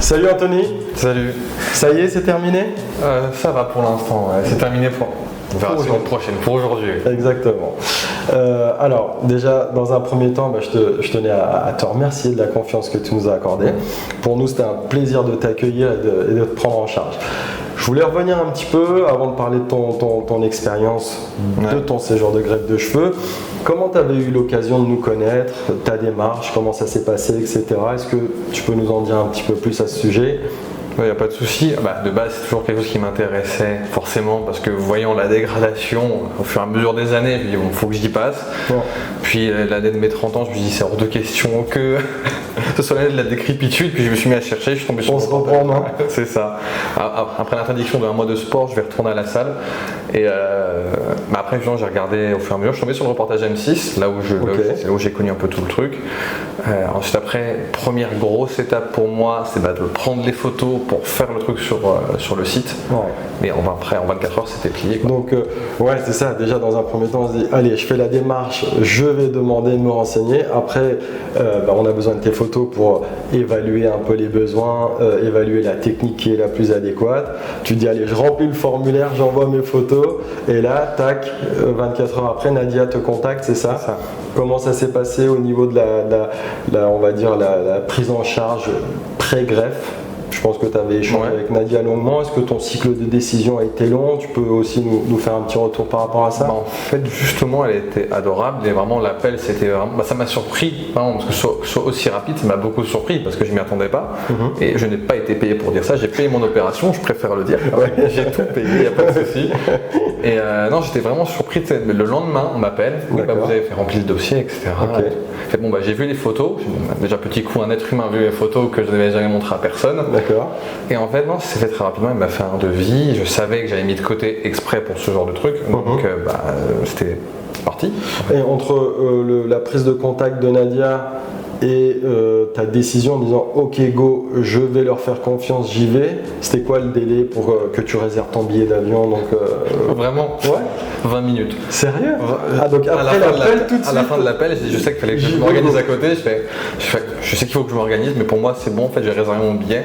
Salut Anthony. Salut. Ça y est, c'est terminé? Ça va pour l'instant, ouais. C'est terminé pour... On verra la semaine prochaine, pour aujourd'hui. Exactement. Alors, déjà, dans un premier temps, je tenais à te remercier de la confiance que tu nous as accordée. Pour nous, c'était un plaisir de t'accueillir et de te prendre en charge. Je voulais revenir un petit peu, avant de parler de ton expérience, de ton séjour de greffe de cheveux. Comment tu avais eu l'occasion de nous connaître, ta démarche, comment ça s'est passé, etc. Est-ce que tu peux nous en dire un petit peu plus à ce sujet? Il n'y a pas de souci. De base, c'est toujours quelque chose qui m'intéressait, forcément, parce que voyant la dégradation au fur et à mesure des années, je me dis, bon, faut que j'y passe. Bon. Puis l'année de mes 30 ans, je me dis, c'est hors de question que ce soit l'année de la décrépitude. Puis je me suis mis à chercher, je suis tombé sur le reprendre, hein. C'est ça. Après l'interdiction d'un mois de sport, je vais retourner à la salle. Et après, j'ai regardé au fur et à mesure. Je suis tombé sur le reportage M6, là où j'ai connu un peu tout le truc. Ensuite, après, première grosse étape pour moi, c'est de prendre les photos pour faire le truc sur le site. Ouais. Et après, en 24 heures, c'était plié, quoi. Donc, ouais, c'est ça. Déjà, dans un premier temps, on se dit, allez, je fais la démarche, je vais demander de me renseigner. Après, on a besoin de tes photos pour évaluer un peu les besoins, évaluer la technique qui est la plus adéquate. Tu te dis, allez, je remplis le formulaire, j'envoie mes photos. Et là, tac, 24 heures après, Nadia te contacte, c'est ça? C'est ça. Comment ça s'est passé au niveau de on va dire, la prise en charge pré-greffe? Je pense que tu avais échangé avec Nadia longuement. Est-ce que ton cycle de décision a été long? Tu peux aussi nous faire un petit retour par rapport à ça? En fait, justement, elle était adorable et vraiment l'appel, c'était vraiment, ça m'a surpris, parce que ce soit aussi rapide, ça m'a beaucoup surpris parce que je m'y attendais pas. Et je n'ai pas été payé pour dire ça. J'ai payé mon opération, je préfère le dire. J'ai tout payé, il n'y a pas de souci. Et non, j'étais vraiment surpris. Le lendemain, on m'appelle. Oui, vous avez fait remplir le dossier, etc. Okay. En fait, j'ai vu les photos. Déjà, petit coup, un être humain a vu les photos que je n'avais jamais montré à personne. D'accord. Et en fait, non, ça s'est fait très rapidement. Il m'a fait un devis. Je savais que j'avais mis de côté exprès pour ce genre de truc. Donc, c'était parti. Et entre la prise de contact de Nadia et ta décision en disant ok go, je vais leur faire confiance, j'y vais, c'était quoi le délai pour que tu réserves ton billet d'avion? Donc vraiment 20 minutes. Sérieux? Donc après l'appel, tout de suite à la fin de l'appel, je sais qu'il fallait que je m'organise à côté. Je sais qu'il faut que je m'organise, mais pour moi c'est bon, en fait j'ai réservé mon billet.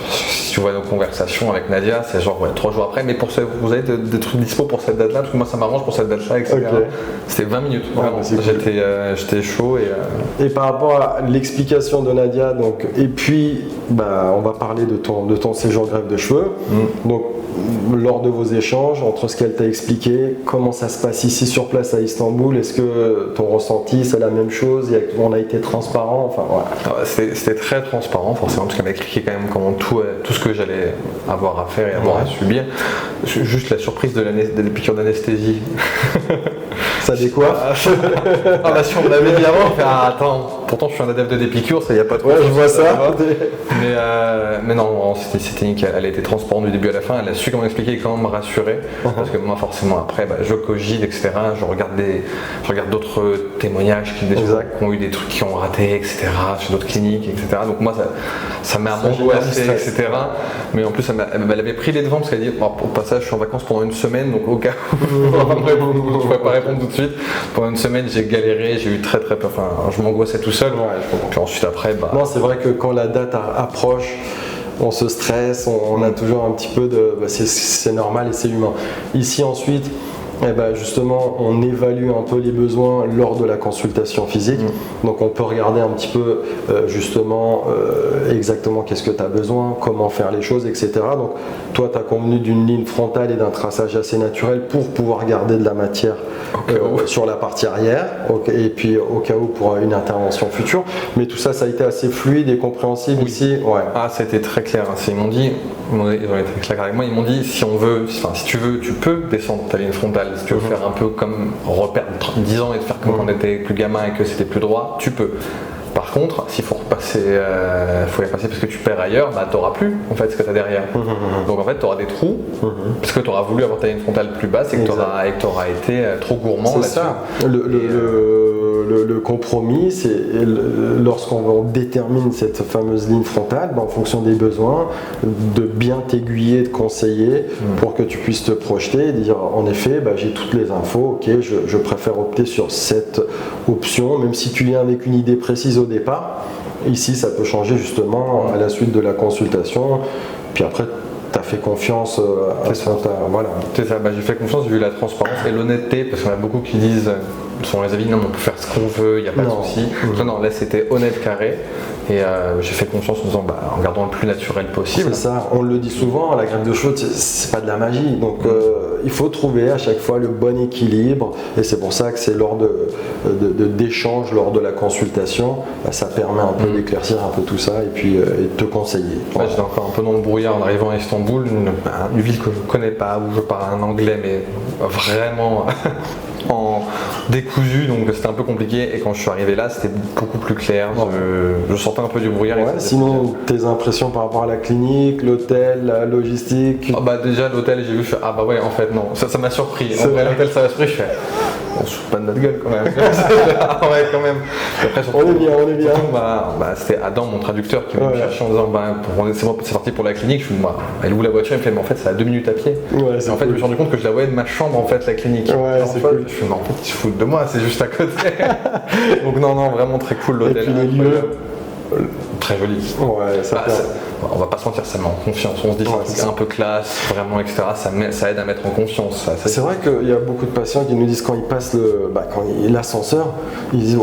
Si tu vois nos conversations avec Nadia, c'est genre 3 jours après, mais vous avez des trucs dispo pour cette date là, parce que moi ça m'arrange pour cette date là, etc. Okay. C'était 20 minutes, vraiment. J'étais chaud. Et par rapport à l'explication de Nadia, donc, et puis on va parler de ton séjour greffe de cheveux. Donc lors de vos échanges, entre ce qu'elle t'a expliqué, comment ça se passe ici sur place à Istanbul, est-ce que ton ressenti c'est la même chose? On a été transparent, C'était très transparent forcément, parce qu'elle m'a expliqué quand même comment tout ce que j'allais avoir à faire et avoir à subir. Juste la surprise de la piqûre d'anesthésie. Ça dit quoi? Si on l'avait dit avant, attends, pourtant je suis un adepte des piqûres, ça y a pas trop. Ouais, je vois ça. Mais non, c'était nickel. Elle a été transparente du début à la fin. Elle a su comment m'expliquer et comment me rassurer. Parce que moi, forcément, après, je cogite, etc. Je regarde d'autres témoignages qui ont eu des trucs qui ont raté, etc. Chez d'autres cliniques, etc. Donc moi, ça m'a angoissé, etc. Mais en plus, elle avait pris les devants parce qu'elle a dit, au passage, je suis en vacances pendant une semaine, donc au cas où je ne pourrais pas répondre tout de suite. Pendant une semaine, j'ai galéré, j'ai eu très très peur. Je m'angoissais tout seul. Puis ensuite, après, Non, c'est vrai que quand la date approche, on se stresse, on a toujours un petit peu de... c'est normal et c'est humain. Ici ensuite, justement, on évalue un peu les besoins lors de la consultation physique. Donc on peut regarder un petit peu exactement qu'est-ce que tu as besoin, comment faire les choses, etc. Donc toi, tu as convenu d'une ligne frontale et d'un traçage assez naturel pour pouvoir garder de la matière sur la partie arrière, et puis au cas où pour une intervention future. Mais tout ça, ça a été assez fluide et compréhensible ici. Ça a été très clair. Ils m'ont dit, ils ont été très clairs avec moi, ils m'ont dit si tu veux, tu peux descendre ta ligne frontale. Si tu veux faire un peu comme reperdre 10 ans et te faire comme quand on était plus gamin et que c'était plus droit, tu peux. Par contre, s'il faut repasser, faut y repasser parce que tu perds ailleurs, tu n'auras plus en fait ce que tu as derrière. Donc en fait, tu auras des trous parce que tu auras voulu avoir ta ligne frontale plus basse et que tu auras été trop gourmand là-dessus. C'est ça. Le compromis, c'est lorsqu'on détermine cette fameuse ligne frontale, en fonction des besoins, de bien t'aiguiller, de conseiller pour que tu puisses te projeter et dire en effet, j'ai toutes les infos, ok, je préfère opter sur cette option, même si tu viens avec une idée précise au départ. Ici, ça peut changer justement à la suite de la consultation. Puis après, tu as fait confiance à ça. Voilà. C'est ça, j'ai fait confiance, j'ai vu la transparence et l'honnêteté, parce qu'on a beaucoup qui disent, sont les avis, non, on peut faire ce qu'on veut, il n'y a pas de souci. Non, là c'était honnête, carré. Et j'ai fait confiance en disant, en gardant le plus naturel possible. C'est ça, on le dit souvent, la greffe de cheveux, c'est pas de la magie. Donc il faut trouver à chaque fois le bon équilibre. Et c'est pour ça que c'est lors d'échanges, lors de la consultation, ça permet un peu d'éclaircir un peu tout ça et puis de te conseiller. Voilà. J'étais encore un peu dans le brouillard en arrivant à Istanbul, une ville que je ne connais pas, où je parle un anglais, mais vraiment en décousu, donc c'était un peu compliqué. Et quand je suis arrivé là, c'était beaucoup plus clair. Je sentais un peu du brouillard. Sinon, tes impressions par rapport à la clinique, l'hôtel, la logistique? Déjà, l'hôtel, j'ai vu, je fais, ouais, en fait, non. Ça m'a surpris. En vrai, l'hôtel, ça m'a surpris. Je fais, on se fout pas de notre gueule quand même. Ouais, quand même. Après, surtout, on est bien. C'était Adam, mon traducteur, qui m'a cherché en disant, c'est parti pour la clinique. Je lui dis, elle est où la voiture? Il me fait, mais en fait, c'est à 2 minutes à pied. Et en fait, je me suis rendu compte que je la voyais de ma chambre, en fait, la clinique. Ouais, c'est cool. Je fais, mais en fait, tu te fous de moi, c'est juste à côté. Donc, non, vraiment très cool l'hôtel. Et puis le lieu très joli. Ouais, on va pas se mentir, ça met en confiance. On se dit c'est un peu classe, vraiment, etc. Ça aide à mettre en confiance. C'est vrai qu'il y a beaucoup de patients qui nous disent quand ils passent l'ascenseur, ils disent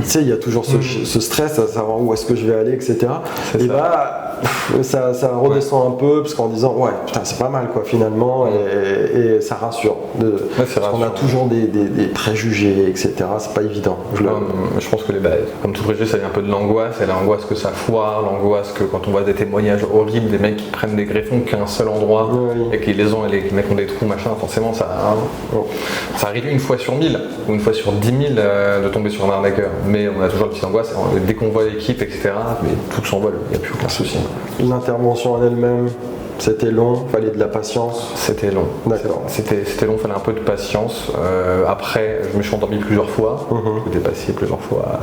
tu sais, il y a toujours ce stress à savoir où est-ce que je vais aller, etc. Et ça redescend un peu parce qu'en disant putain, c'est pas mal quoi finalement, et ça rassure. Parce qu'on a toujours des préjugés, etc. C'est pas évident. Je pense que comme tout préjugé, ça vient un peu de l'angoisse, et l'angoisse que ça foire, l'angoisse que quand on voit des témoignages horribles, des mecs qui prennent des greffons qu'à un seul endroit et qui les ont et les mecs ont des trous, machin, forcément ça arrive une fois sur 1000 ou une fois sur 10 000 de tomber sur un arnaqueur. Mais on a toujours une petite angoisse, dès qu'on voit l'équipe, etc., mais tout s'envole, il n'y a plus aucun souci. L'intervention en elle-même, c'était long, fallait de la patience. C'était long. D'accord. C'était long, fallait un peu de patience. Après, je me suis endormi plusieurs fois. Je suis dépassé plusieurs fois.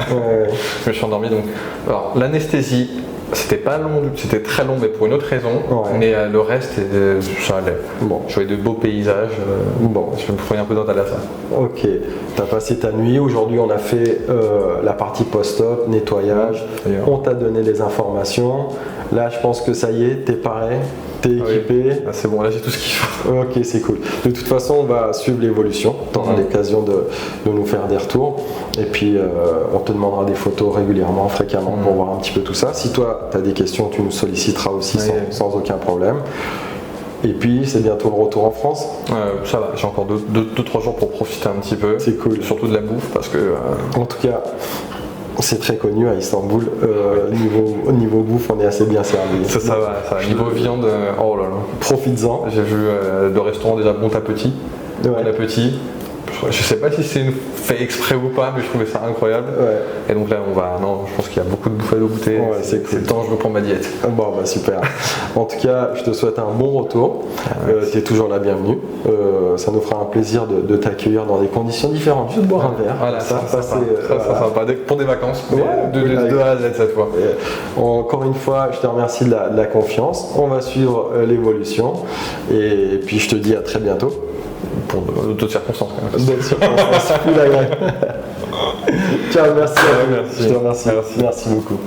Je me suis endormi donc. Alors l'anesthésie, c'était pas long, c'était très long, mais pour une autre raison. Mais le reste, ça allait. Je voyais de beaux paysages. Je me prenais un peu dans la salle. Ok. T'as passé ta nuit. Aujourd'hui, on a fait la partie post-op, nettoyage. On t'a donné les informations. Là, je pense que ça y est, t'es paré. T'es équipé. C'est bon, là j'ai tout ce qu'il faut. Ok, c'est cool. De toute façon, on va suivre l'évolution. Tu auras l'occasion de nous faire des retours. Et puis, on te demandera des photos régulièrement, fréquemment, pour voir un petit peu tout ça. Si toi, tu as des questions, tu nous solliciteras aussi sans aucun problème. Et puis, c'est bientôt le retour en France. Ça va, j'ai encore 2-3 jours pour profiter un petit peu. C'est cool. Surtout de la bouffe, parce que... En tout cas... C'est très connu à Istanbul. Niveau bouffe, on est assez bien servi. Ça va. Niveau viande, oh là là. Profites-en. J'ai vu le restaurant déjà Bon Appétit. Bon Appétit. Je sais pas si c'est fait exprès ou pas, mais je trouvais ça incroyable. Et donc là, je pense qu'il y a beaucoup de bouffe à goûter. C'est le temps, je reprends ma diète. Super. En tout cas, je te souhaite un bon retour. Tu es toujours la bienvenue. Ça nous fera un plaisir de t'accueillir dans des conditions différentes. Juste boire un verre. Voilà, ça sympa. Pour des vacances, de A à Z cette fois. Encore une fois, je te remercie de la confiance. On va suivre l'évolution. Et puis, je te dis à très bientôt. Pour d'autres circonstances quand même. D'autres circonstances. Ciao, merci. Je te remercie. Merci beaucoup.